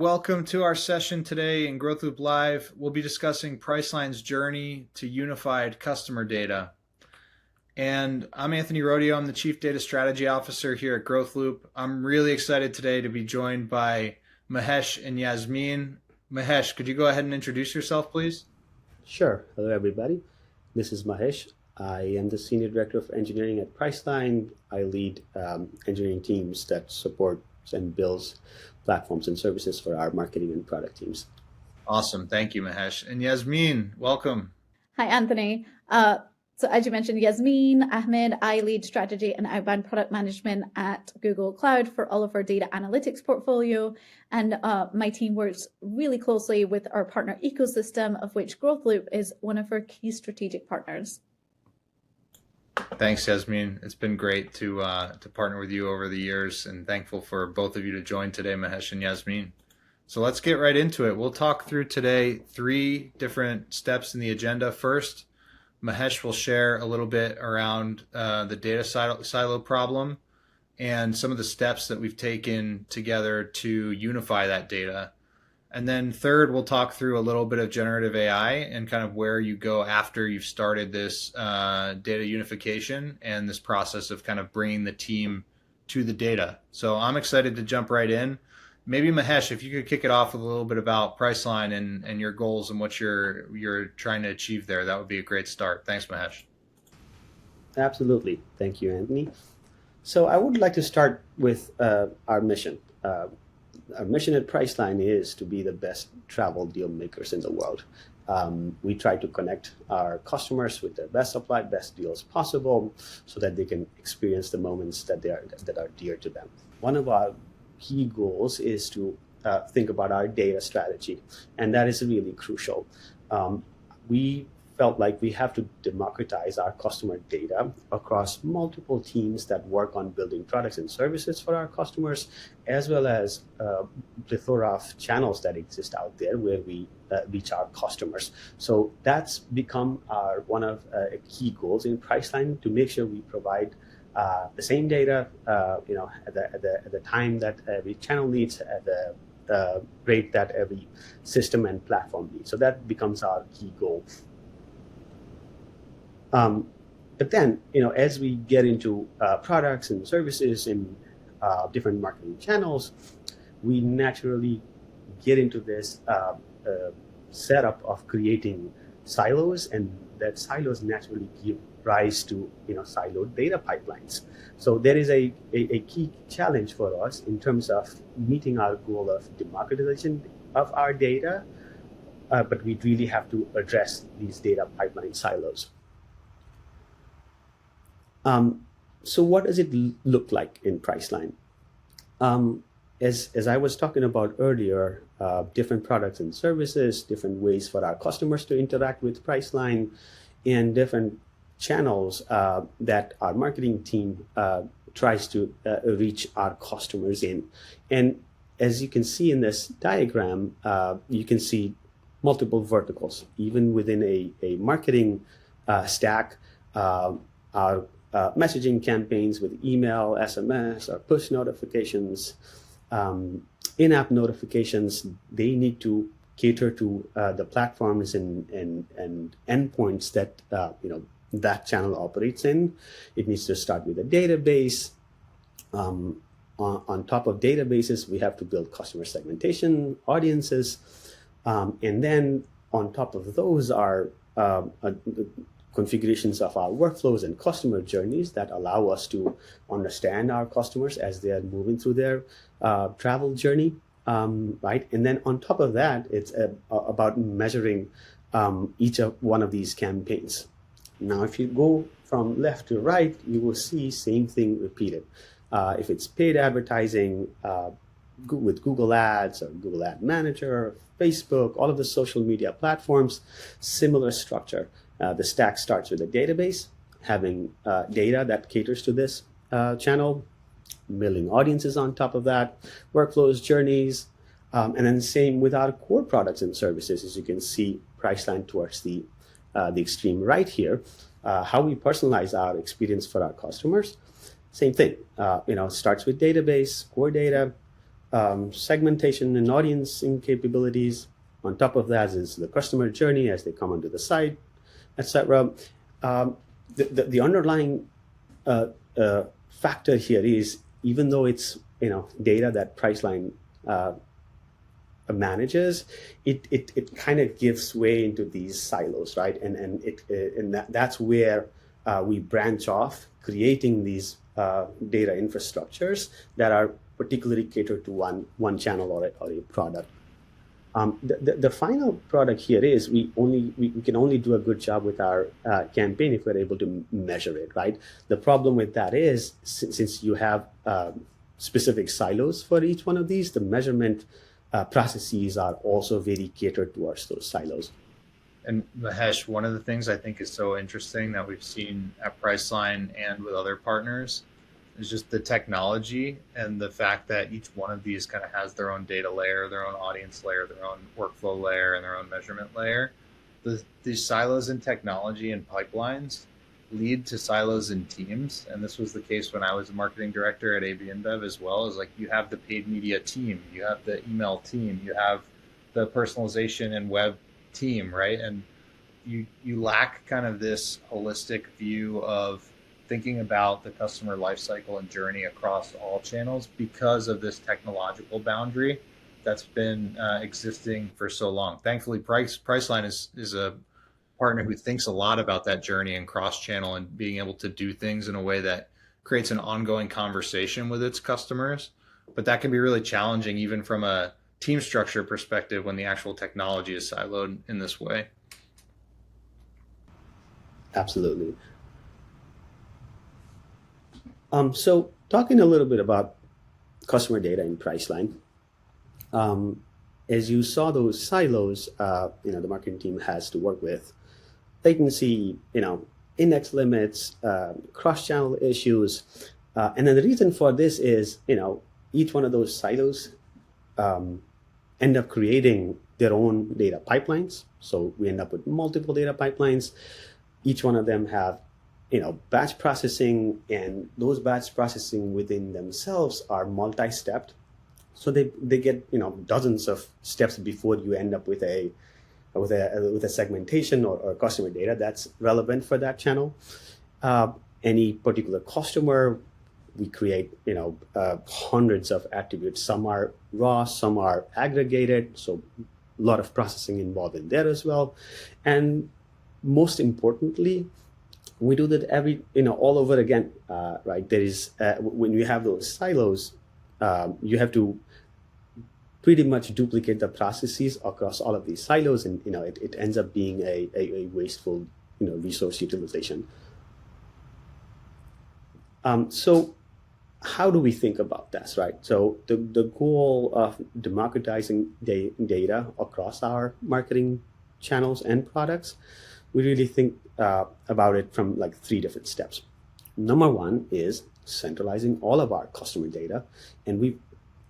Welcome to our session today in GrowthLoop Live. We'll be discussing Priceline's journey to unified customer data. And I'm Anthony Rotio. I'm the Chief Data Strategy Officer here at GrowthLoop. I'm really excited today to be joined by Mahesh and Yasmeen. Mahesh, could you go ahead and introduce yourself, please? Sure. Hello, everybody. This is Mahesh. I am the Senior Director of Engineering at Priceline. I lead engineering teams that support and builds platforms and services for our marketing and product teams. Awesome. Thank you, Mahesh. And Yasmeen, welcome. Hi, Anthony. So as you mentioned, Yasmeen Ahmad, I lead strategy and outbound product management at Google Cloud for all of our data analytics portfolio. And my team works really closely with our partner ecosystem, of which GrowthLoop is one of our key strategic partners. Thanks, Yasmeen. It's been great to partner with you over the years, and thankful for both of you to join today, Mahesh and Yasmeen. So let's get right into it. We'll talk through today 3 different steps in the agenda. First, Mahesh will share a little bit around the data silo problem and some of the steps that we've taken together to unify that data. And then third, we'll talk through a little bit of generative AI and kind of where you go after you've started this data unification and this process of kind of bringing the team to the data. So I'm excited to jump right in. Maybe Mahesh, if you could kick it off with a little bit about Priceline and your goals and what you're trying to achieve there, that would be a great start. Thanks, Mahesh. Absolutely. Thank you, Anthony. So I would like to start with our mission. Our mission at Priceline is to be the best travel deal makers in the world. We try to connect our customers with the best supply, best deals possible, so that they can experience the moments that are dear to them. One of our key goals is to think about our data strategy, and that is really crucial. We felt like we have to democratize our customer data across multiple teams that work on building products and services for our customers, as well as a plethora of channels that exist out there where we reach our customers. So that's become one of key goals in Priceline, to make sure we provide the same data, at the time that every channel needs, at the rate that every system and platform needs. So that becomes our key goal. But then, as we get into products and services in different marketing channels, we naturally get into this setup of creating silos, and that silos naturally give rise to siloed data pipelines. So there is a key challenge for us in terms of meeting our goal of democratization of our data, but we really have to address these data pipeline silos. So what does it look like in Priceline? As I was talking about earlier, different products and services, different ways for our customers to interact with Priceline, and different channels that our marketing team tries to reach our customers in. And as you can see in this diagram, you can see multiple verticals. Even within a marketing stack, our messaging campaigns with email, SMS, or push notifications, in-app notifications, they need to cater to the platforms and endpoints that that channel operates in. It needs to start with a database. On top of databases, we have to build customer segmentation, audiences, and then on top of those are configurations of our workflows and customer journeys that allow us to understand our customers as they are moving through their travel journey, right? And then on top of that, it's about measuring each of one of these campaigns. Now, if you go from left to right, you will see same thing repeated. If it's paid advertising with Google Ads or Google Ad Manager, Facebook, all of the social media platforms, similar structure. The stack starts with a database, having data that caters to this channel, building audiences on top of that, workflows, journeys, and then same with our core products and services. As you can see, Priceline towards the extreme right here, how we personalize our experience for our customers. Same thing, starts with database, core data, segmentation and audiencing capabilities. On top of that is the customer journey as they come onto the site, etc. The underlying factor here is, even though it's data that Priceline manages, it kind of gives way into these silos, right? And that's where we branch off, creating these data infrastructures that are particularly catered to one channel or a product. The final product here is we can only do a good job with our campaign if we're able to measure it, right? The problem with that is, since you have specific silos for each one of these, the measurement processes are also very catered towards those silos. And Mahesh, one of the things I think is so interesting that we've seen at Priceline and with other partners is just the technology and the fact that each one of these kind of has their own data layer, their own audience layer, their own workflow layer, and their own measurement layer. These silos in technology and pipelines lead to silos in teams. And this was the case when I was a marketing director at AB InBev as well. Is like, you have the paid media team, you have the email team, you have the personalization and web team, right? And you lack kind of this holistic view of thinking about the customer lifecycle and journey across all channels because of this technological boundary that's been existing for so long. Thankfully, Priceline is a partner who thinks a lot about that journey and cross-channel and being able to do things in a way that creates an ongoing conversation with its customers. But that can be really challenging even from a team structure perspective when the actual technology is siloed in this way. Absolutely. So talking a little bit about customer data in Priceline, as you saw those silos, the marketing team has to work with latency, index limits, cross-channel issues, and then the reason for this is, each one of those silos end up creating their own data pipelines. So we end up with multiple data pipelines. Each one of them have batch processing, and those batch processing within themselves are multi-stepped. So they get dozens of steps before you end up with a segmentation or customer data that's relevant for that channel. Any particular customer, we create hundreds of attributes. Some are raw, some are aggregated. So a lot of processing involved in there as well. And most importantly, we do that all over again, right? There is, when you have those silos, you have to pretty much duplicate the processes across all of these silos, and it ends up being a wasteful resource utilization. So how do we think about this, right? So the goal of democratizing data across our marketing channels and products, we really think about it from like 3 different steps. Number one is centralizing all of our customer data, and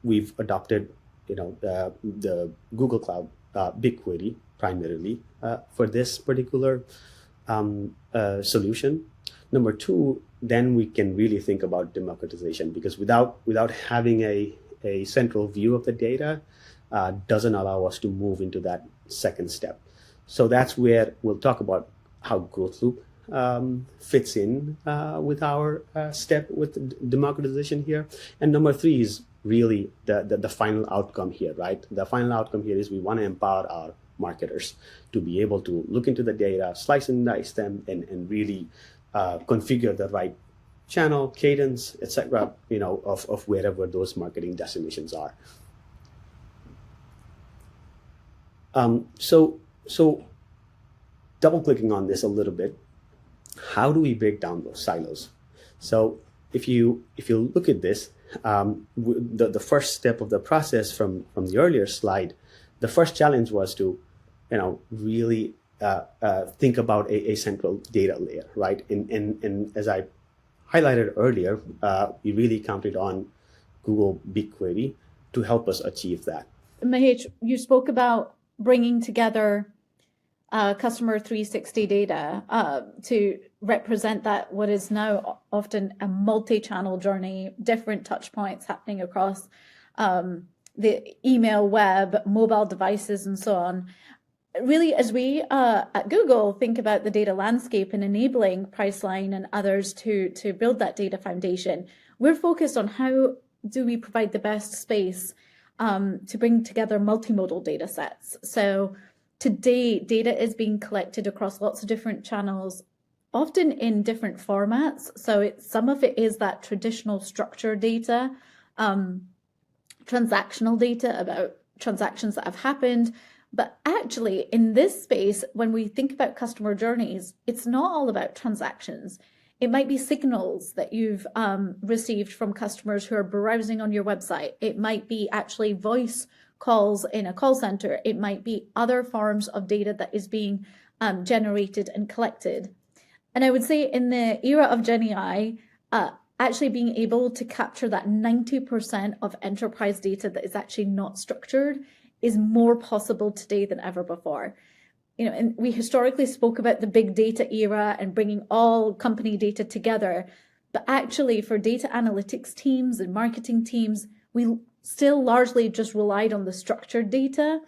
we've adopted the Google Cloud BigQuery primarily for this particular solution. Number two, then we can really think about democratization, because without having a central view of the data doesn't allow us to move into that second step. So that's where we'll talk about how GrowthLoop fits in with our step with democratization here. And number 3 is really the final outcome here, right? The final outcome here is we want to empower our marketers to be able to look into the data, slice and dice them, and really configure the right channel, cadence, etc., of wherever those marketing destinations are. So double clicking on this a little bit, how do we break down those silos? So if you look at this, the first step of the process from the earlier slide, the first challenge was to really think about a central data layer, right? And as I highlighted earlier, we really counted on Google BigQuery to help us achieve that. Mahesh, you spoke about bringing together customer 360 data to represent that what is now often a multi-channel journey, different touch points happening across the email, web, mobile devices, and so on. Really, as we at Google think about the data landscape and enabling Priceline and others to build that data foundation, we're focused on how do we provide the best space to bring together multimodal data sets. So today, data is being collected across lots of different channels, often in different formats. So some of it is that traditional structured data, transactional data about transactions that have happened. But actually, in this space, when we think about customer journeys, it's not all about transactions. It might be signals that you've received from customers who are browsing on your website. It might be actually voice calls in a call center. It might be other forms of data that is being generated and collected. And I would say in the era of GenAI, actually being able to capture that 90% of enterprise data that is actually not structured is more possible today than ever before. And we historically spoke about the big data era and bringing all company data together. But actually, for data analytics teams and marketing teams, we still largely just relied on the structured data.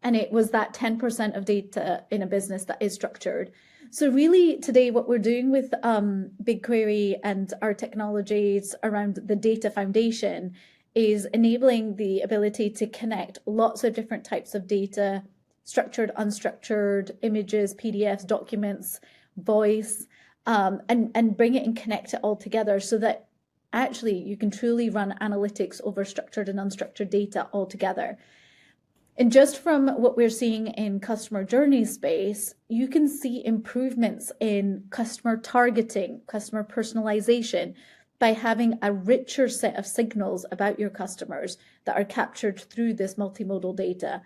And it was that 10% of data in a business that is structured. So really today, what we're doing with BigQuery and our technologies around the data foundation is enabling the ability to connect lots of different types of data, structured, unstructured, images, PDFs, documents, voice, and bring it and connect it all together so that actually you can truly run analytics over structured and unstructured data all together. And just from what we're seeing in customer journey space, you can see improvements in customer targeting, customer personalization, by having a richer set of signals about your customers that are captured through this multimodal data.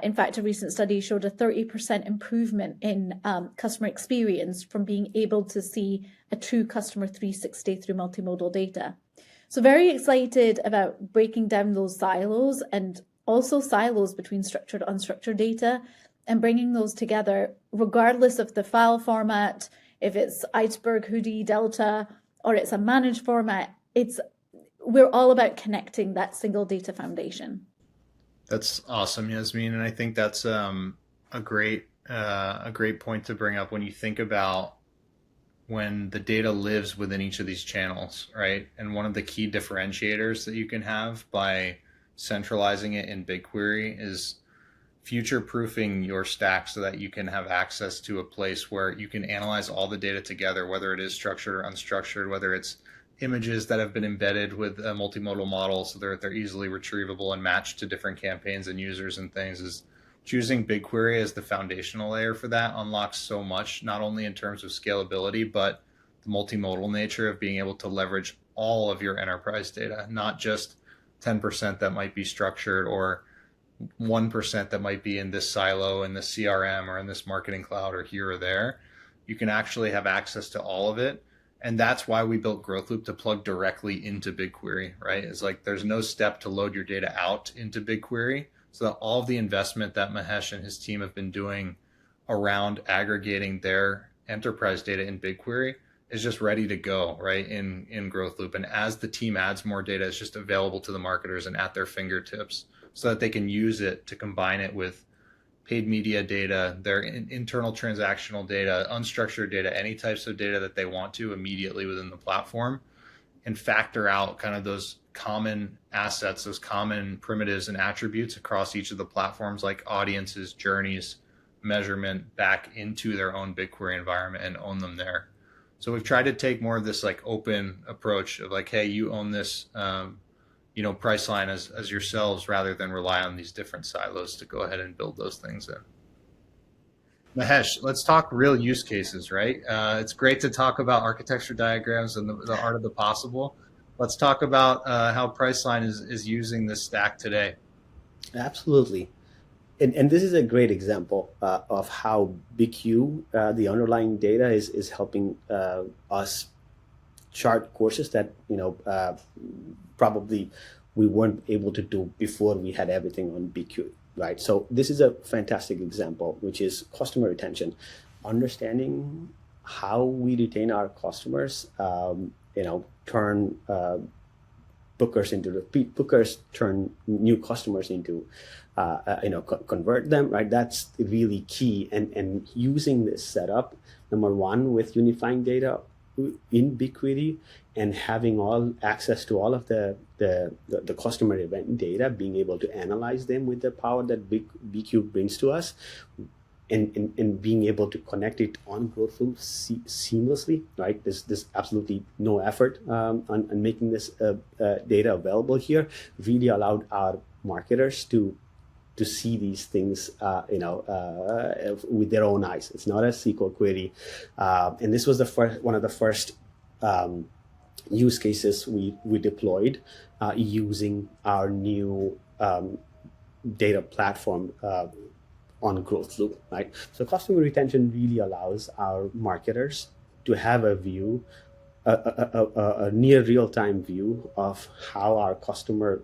In fact, a recent study showed a 30% improvement in customer experience from being able to see a true customer 360 through multimodal data. So very excited about breaking down those silos and also silos between structured and unstructured data and bringing those together regardless of the file format, if it's Iceberg, Hoodie, Delta, or it's a managed format. We're all about connecting that single data foundation. That's awesome, Yasmeen, and I think that's a great point to bring up when you think about when the data lives within each of these channels, right? And one of the key differentiators that you can have by centralizing it in BigQuery is future-proofing your stack so that you can have access to a place where you can analyze all the data together, whether it is structured or unstructured, whether it's images that have been embedded with a multimodal model so they're easily retrievable and matched to different campaigns and users and things. Is choosing BigQuery as the foundational layer for that unlocks so much, not only in terms of scalability, but the multimodal nature of being able to leverage all of your enterprise data, not just 10% that might be structured or 1% that might be in this silo in the CRM or in this marketing cloud or here or there. You can actually have access to all of it. And that's why we built GrowthLoop to plug directly into BigQuery, right? It's like there's no step to load your data out into BigQuery. So that all of the investment that Mahesh and his team have been doing around aggregating their enterprise data in BigQuery is just ready to go, right, in GrowthLoop. And as the team adds more data, it's just available to the marketers and at their fingertips so that they can use it to combine it with paid media data, their internal transactional data, unstructured data, any types of data that they want to immediately within the platform, and factor out kind of those common assets, those common primitives and attributes across each of the platforms like audiences, journeys, measurement back into their own BigQuery environment and own them there. So we've tried to take more of this like open approach of like, hey, you own this, Priceline as yourselves rather than rely on these different silos to go ahead and build those things in. Mahesh, let's talk real use cases, right? It's great to talk about architecture diagrams and the art of the possible. Let's talk about how Priceline is using this stack today. Absolutely. And this is a great example of how BigQ, the underlying data, is helping us chart courses that probably we weren't able to do before we had everything on BigQ, right? So this is a fantastic example, which is customer retention, understanding how we retain our customers, turn bookers into repeat bookers, turn new customers into, convert them, right? That's really key. And using this setup, number one, with unifying data in BigQuery and having all access to all of the customer event data, being able to analyze them with the power that BQ brings to us, and being able to connect it on GrowthLoop seamlessly, right? There's absolutely no effort on making this data available here. Really allowed our marketers to see these things, with their own eyes. It's not a SQL query, and this was one of the first use cases we deployed using our new data platform on GrowthLoop, right? So customer retention really allows our marketers to have a view, a near real-time view of how our customer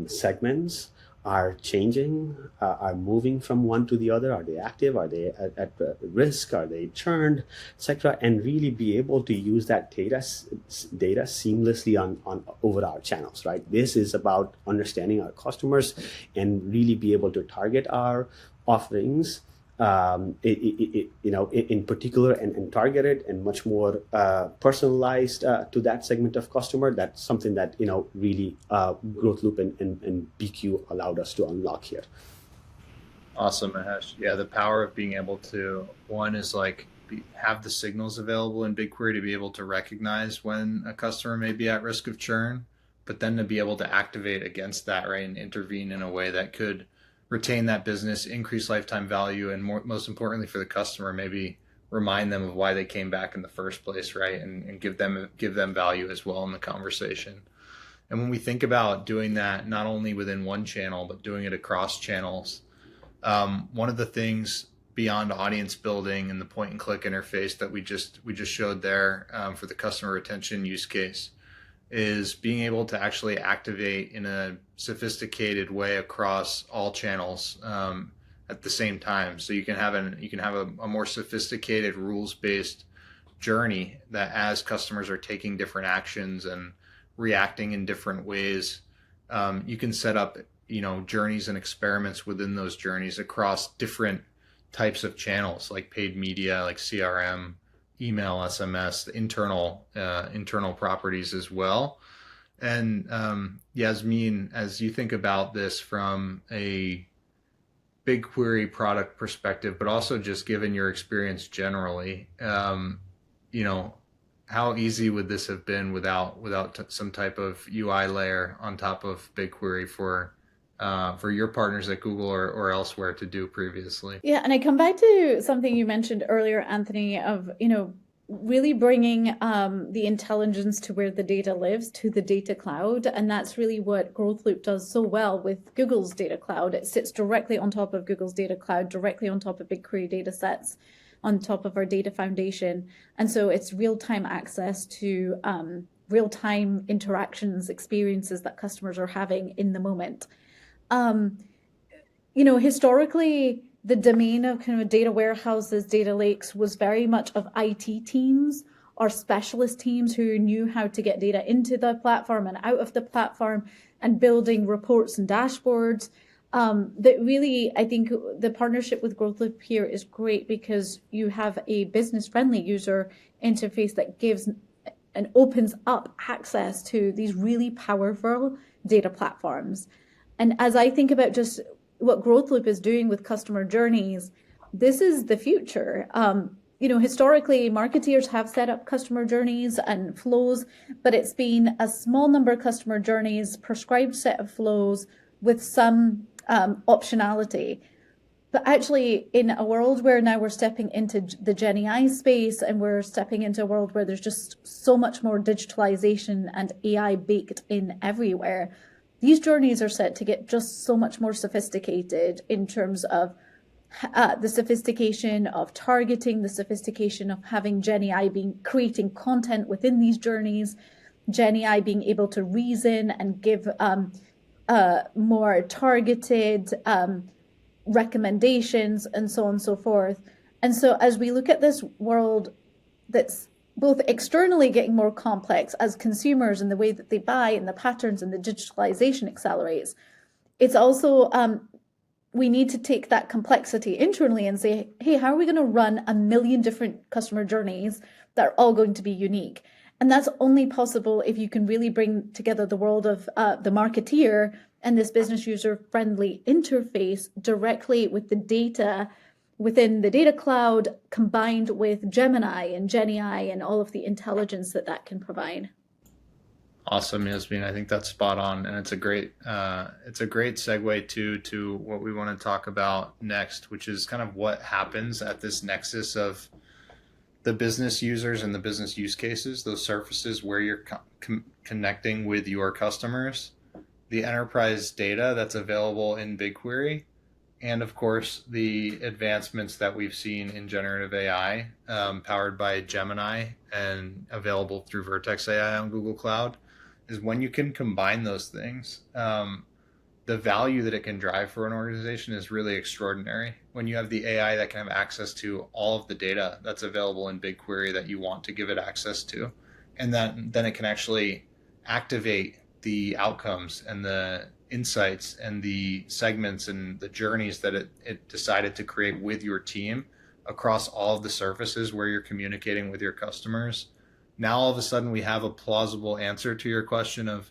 segments are changing, are moving from one to the other. Are they active? Are they at risk? Are they churned, etc.? And really be able to use that data seamlessly on over our channels, right? This is about understanding our customers and really be able to target our offerings, in particular, and targeted and much more personalized to that segment of customer. That's something that really GrowthLoop and BQ allowed us to unlock here. Awesome, Mahesh. Yeah, the power of being able to, one is have the signals available in BigQuery to be able to recognize when a customer may be at risk of churn, but then to be able to activate against that, right, and intervene in a way that could retain that business, increase lifetime value, and most importantly for the customer, maybe remind them of why they came back in the first place, right? And give them value as well in the conversation. And when we think about doing that, not only within one channel, but doing it across channels, one of the things beyond audience building and the point and click interface that we just showed there for the customer retention use case is being able to actually activate in a sophisticated way across all channels at the same time. So you can have a more sophisticated rules-based journey that, as customers are taking different actions and reacting in different ways, you can set up journeys and experiments within those journeys across different types of channels, like paid media, like CRM, email, SMS, internal properties as well. And Yasmeen, as you think about this from a BigQuery product perspective, but also just given your experience generally, how easy would this have been without some type of UI layer on top of BigQuery for your partners at Google or elsewhere to do previously? Yeah, and I come back to something you mentioned earlier, Anthony, of really bringing the intelligence to where the data lives, to the data cloud. And that's really what GrowthLoop does so well with Google's data cloud. It sits directly on top of Google's data cloud, directly on top of BigQuery data sets, on top of our data foundation. And so it's real-time access to real-time interactions, experiences that customers are having in the moment. Historically, the domain of kind of data warehouses, data lakes was very much of IT teams or specialist teams who knew how to get data into the platform and out of the platform and building reports and dashboards. That really, I think the partnership with GrowthLoop here is great because you have a business-friendly user interface that gives and opens up access to these really powerful data platforms. And as I think about just what GrowthLoop is doing with customer journeys, this is the future. Historically, marketeers have set up customer journeys and flows, but it's been a small number of customer journeys, prescribed set of flows with some optionality. But actually, in a world where now we're stepping into the Gen AI space and we're stepping into a world where there's just so much more digitalization and AI baked in everywhere, these journeys are set to get just so much more sophisticated in terms of the sophistication of targeting, the sophistication of having Gen AI creating content within these journeys, Gen AI being able to reason and give more targeted recommendations, and so on and so forth. And so as we look at this world that's both externally getting more complex as consumers and the way that they buy and the patterns and the digitalization accelerates. It's also we need to take that complexity internally and say, hey, how are we going to run 1 million different customer journeys that are all going to be unique? And that's only possible if you can really bring together the world of the marketeer and this business user-friendly interface directly with the data within the data cloud, combined with Gemini and GenAI and all of the intelligence that that can provide. Awesome, Yasmeen. I think that's spot on, and it's a great segue to what we want to talk about next, which is kind of what happens at this nexus of the business users and the business use cases, those surfaces where you're connecting with your customers, the enterprise data that's available in BigQuery, and of course the advancements that we've seen in generative AI, powered by Gemini and available through Vertex AI on Google Cloud. Is when you can combine those things, the value that it can drive for an organization is really extraordinary. When you have the AI that can have access to all of the data that's available in BigQuery that you want to give it access to, and then it can actually activate the outcomes and the insights and the segments and the journeys that it decided to create with your team across all of the surfaces where you're communicating with your customers. Now all of a sudden we have a plausible answer to your question of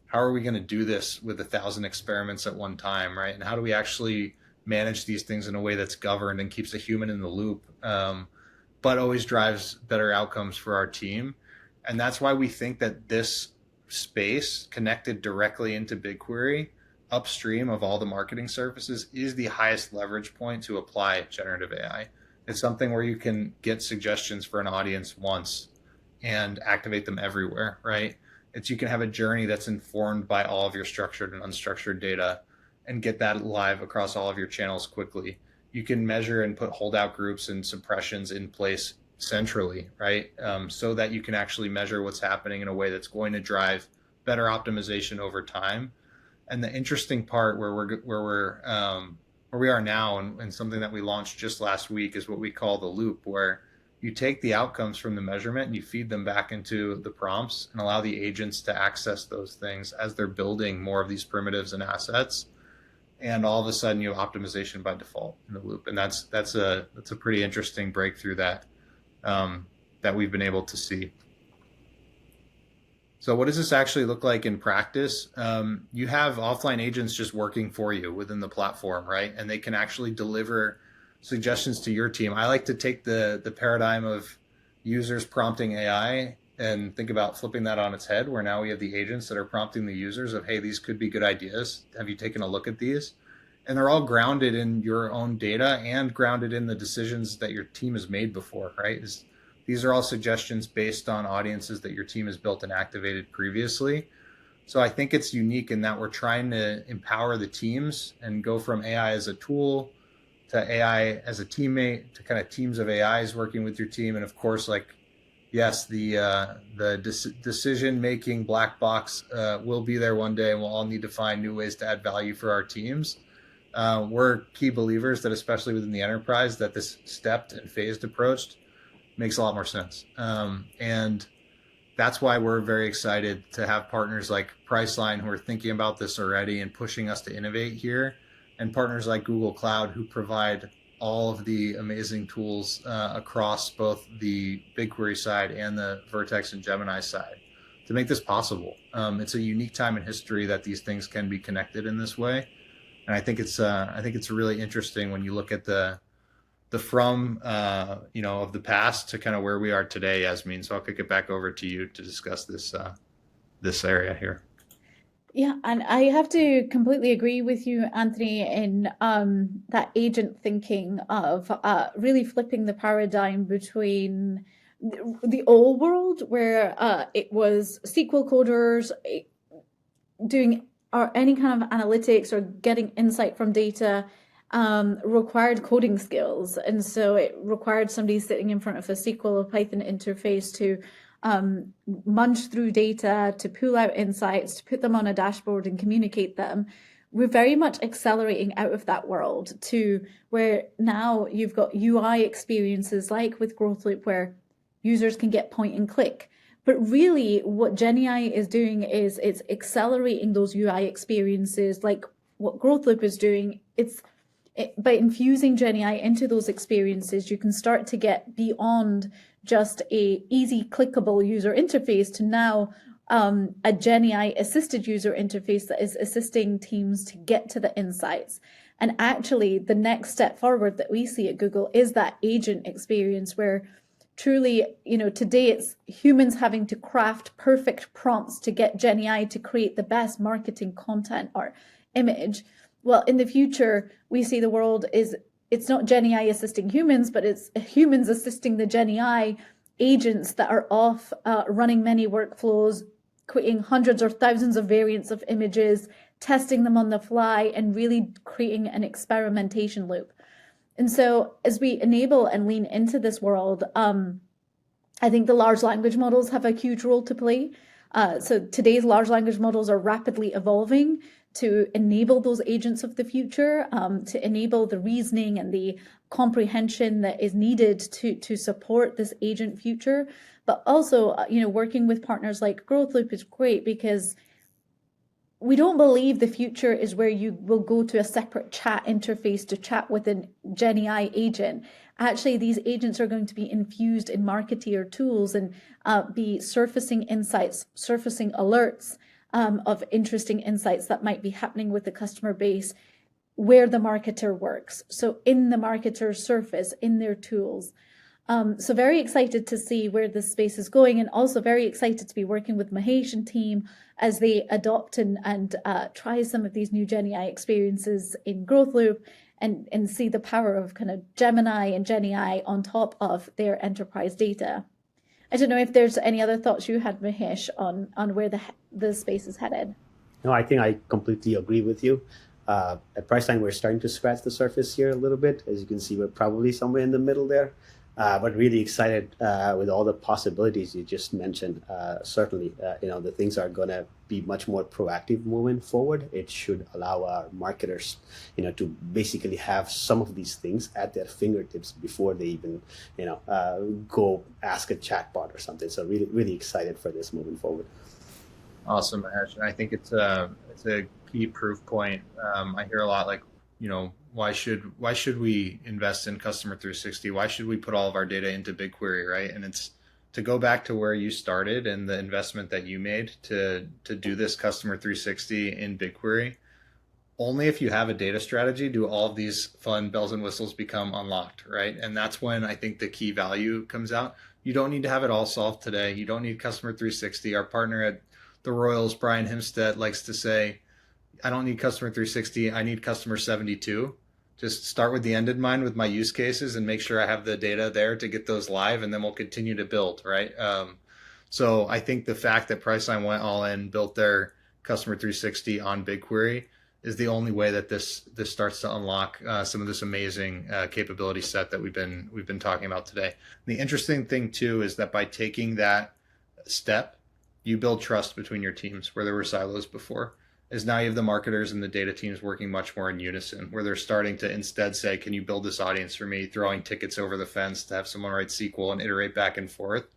how are we going to do this with 1,000 experiments at one time, right? And how do we actually manage these things in a way that's governed and keeps a human in the loop, but always drives better outcomes for our team? And that's why we think that this space connected directly into BigQuery upstream of all the marketing surfaces is the highest leverage point to apply generative AI. It's something where you can get suggestions for an audience once and activate them everywhere, right? You can have a journey that's informed by all of your structured and unstructured data and get that live across all of your channels quickly. You can measure and put holdout groups and suppressions in place centrally, right? So that you can actually measure what's happening in a way that's going to drive better optimization over time. And the interesting part where we are now, and something that we launched just last week, is what we call the loop, where you take the outcomes from the measurement and you feed them back into the prompts and allow the agents to access those things as they're building more of these primitives and assets. And all of a sudden you have optimization by default in the loop. And that's a pretty interesting breakthrough that we've been able to see. So what does this actually look like in practice? You have offline agents just working for you within the platform, right? And they can actually deliver suggestions to your team. I like to take the paradigm of users prompting AI and think about flipping that on its head, where now we have the agents that are prompting the users of, hey, these could be good ideas. Have you taken a look at these? And they're all grounded in your own data and grounded in the decisions that your team has made before, right? These are all suggestions based on audiences that your team has built and activated previously. So I think it's unique in that we're trying to empower the teams and go from AI as a tool to AI as a teammate, to kind of teams of AIs working with your team. And of course, yes, the decision-making black box will be there one day, and we'll all need to find new ways to add value for our teams. We're key believers that, especially within the enterprise, that this stepped and phased approach makes a lot more sense. And that's why we're very excited to have partners like Priceline who are thinking about this already and pushing us to innovate here, and partners like Google Cloud who provide all of the amazing tools across both the BigQuery side and the Vertex and Gemini side to make this possible. It's a unique time in history that these things can be connected in this way, and I think it's really interesting when you look at the from of the past to kind of where we are today, Yasmeen. So I'll kick it back over to you to discuss this area here. Yeah, and I have to completely agree with you, Anthony, in that agent thinking of really flipping the paradigm between the old world where it was SQL coders doing any kind of analytics or getting insight from data required coding skills. And so it required somebody sitting in front of a SQL or Python interface to munch through data, to pull out insights, to put them on a dashboard and communicate them. We're very much accelerating out of that world to where now you've got UI experiences like with GrowthLoop, where users can get point and click. But really what GenAI is doing is it's accelerating those UI experiences, like what GrowthLoop is doing. By infusing GenAI into those experiences, you can start to get beyond just a easy clickable user interface to now a GenAI assisted user interface that is assisting teams to get to the insights. And actually, the next step forward that we see at Google is that agent experience where truly, today it's humans having to craft perfect prompts to get GenAI to create the best marketing content or image. Well, in the future, we see the world it's not GenAI assisting humans, but it's humans assisting the GenAI agents that are off running many workflows, creating hundreds or thousands of variants of images, testing them on the fly, and really creating an experimentation loop. And so as we enable and lean into this world, I think the large language models have a huge role to play. So today's large language models are rapidly evolving to enable those agents of the future, to enable the reasoning and the comprehension that is needed to support this agent future. But also, working with partners like GrowthLoop is great because we don't believe the future is where you will go to a separate chat interface to chat with a GenAI agent. Actually, these agents are going to be infused in marketeer tools and be surfacing insights, surfacing alerts of interesting insights that might be happening with the customer base where the marketer works. So in the marketer's surface, in their tools. So very excited to see where this space is going, and also very excited to be working with Mahesh and team as they adopt and try some of these new GenAI experiences in GrowthLoop and see the power of kind of Gemini and GenAI on top of their enterprise data. I don't know if there's any other thoughts you had, Mahesh, on where the space is headed. No, I think I completely agree with you. At Priceline, we're starting to scratch the surface here a little bit. As you can see, we're probably somewhere in the middle there. But really excited with all the possibilities you just mentioned. Certainly, the things are going to be much more proactive moving forward. It should allow our marketers, to basically have some of these things at their fingertips before they even, go ask a chatbot or something. So really, really excited for this moving forward. Awesome, Mahesh. And I think it's a key proof point. I hear a lot like, why should we invest in Customer 360? Why should we put all of our data into BigQuery, right? And it's to go back to where you started and the investment that you made to do this Customer 360 in BigQuery. Only if you have a data strategy do all of these fun bells and whistles become unlocked, right? And that's when I think the key value comes out. You don't need to have it all solved today. You don't need Customer 360. Our partner at the Royals, Brian Himstead, likes to say, I don't need Customer 360. I need Customer 72. Just start with the end in mind with my use cases and make sure I have the data there to get those live, and then we'll continue to build, right? So I think the fact that Priceline went all in, built their Customer 360 on BigQuery is the only way that this starts to unlock some of this amazing capability set that we've been talking about today. The interesting thing too is that by taking that step, you build trust between your teams where there were silos before. Is now you have the marketers and the data teams working much more in unison, where they're starting to instead say, can you build this audience for me, throwing tickets over the fence to have someone write SQL and iterate back and forth.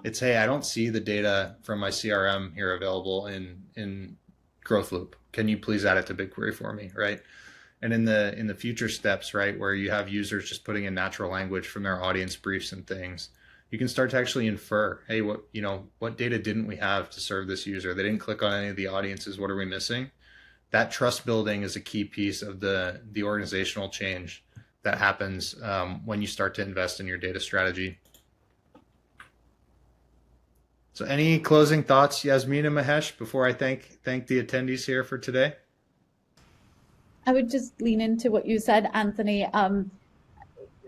It's, hey, I don't see the data from my CRM here available in GrowthLoop. Can you please add it to BigQuery for me, right? And in the future steps, right, where you have users just putting in natural language from their audience briefs and things, you can start to actually infer, hey, what data didn't we have to serve this user? They didn't click on any of the audiences. What are we missing? That trust building is a key piece of the organizational change that happens when you start to invest in your data strategy. So any closing thoughts, Yasmeen and Mahesh, before I thank the attendees here for today? I would just lean into what you said, Anthony.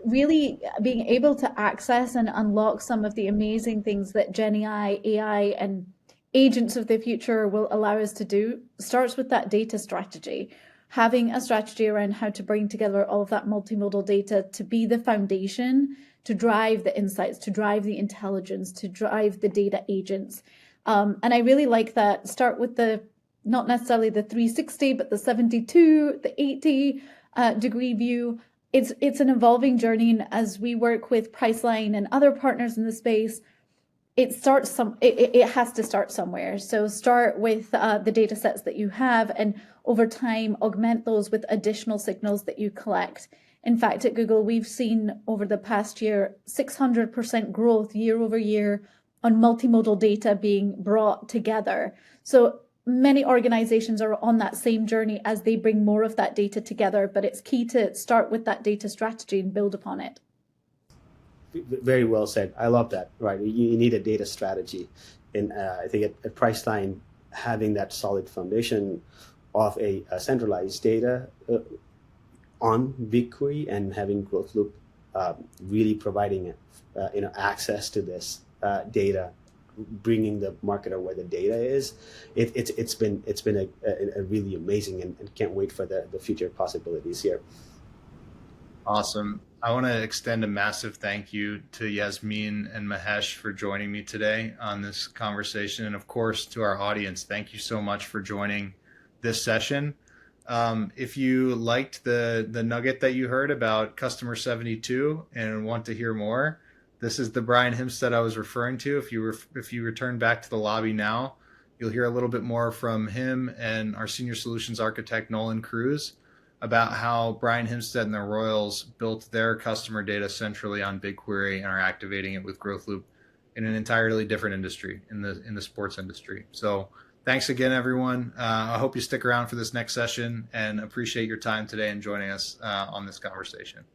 Really being able to access and unlock some of the amazing things that GenAI, AI, and agents of the future will allow us to do starts with that data strategy. Having a strategy around how to bring together all of that multimodal data to be the foundation to drive the insights, to drive the intelligence, to drive the data agents. And I really like that. Start with not necessarily the 360, but the 72, the 80 degree view. it's an evolving journey, and as we work with Priceline and other partners in the space, it has to start somewhere. So start with the data sets that you have, and over time augment those with additional signals that you collect. In fact, at Google, we've seen over the past year 600% growth year over year on multimodal data being brought together. So many organizations are on that same journey as they bring more of that data together, but it's key to start with that data strategy and build upon it. Very well said. I love that. Right, you need a data strategy, and I think at Priceline, having that solid foundation of a centralized data on BigQuery and having GrowthLoop really providing access to this data, bringing the marketer where the data is. It's been a really amazing, and can't wait for the future possibilities here. Awesome. I want to extend a massive thank you to Yasmeen and Mahesh for joining me today on this conversation. And of course, to our audience, thank you so much for joining this session. If you liked the nugget that you heard about Customer 72 and want to hear more, this is the Brian Himstead I was referring to. If you return back to the lobby now, you'll hear a little bit more from him and our senior solutions architect, Nolan Cruz, about how Brian Himstead and the Royals built their customer data centrally on BigQuery and are activating it with GrowthLoop in an entirely different industry, in the sports industry. So thanks again, everyone. I hope you stick around for this next session, and appreciate your time today and joining us on this conversation.